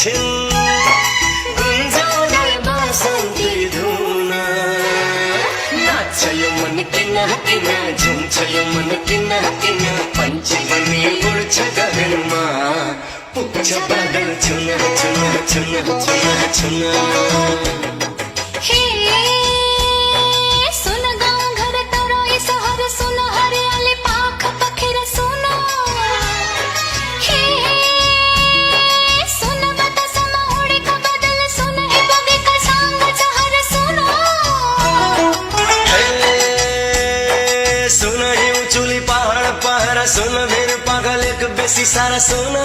छिन् गुन्जाउदै बासन्ती धुन नाच्छ यो मन किन किन झुम्छ यो मन किन किन पन्छी बनी उड्छ गगनमा पुग्छ बादल छुन छुन छुन छुन छुन सुन मेरो पागल एक बेसी सारा सुन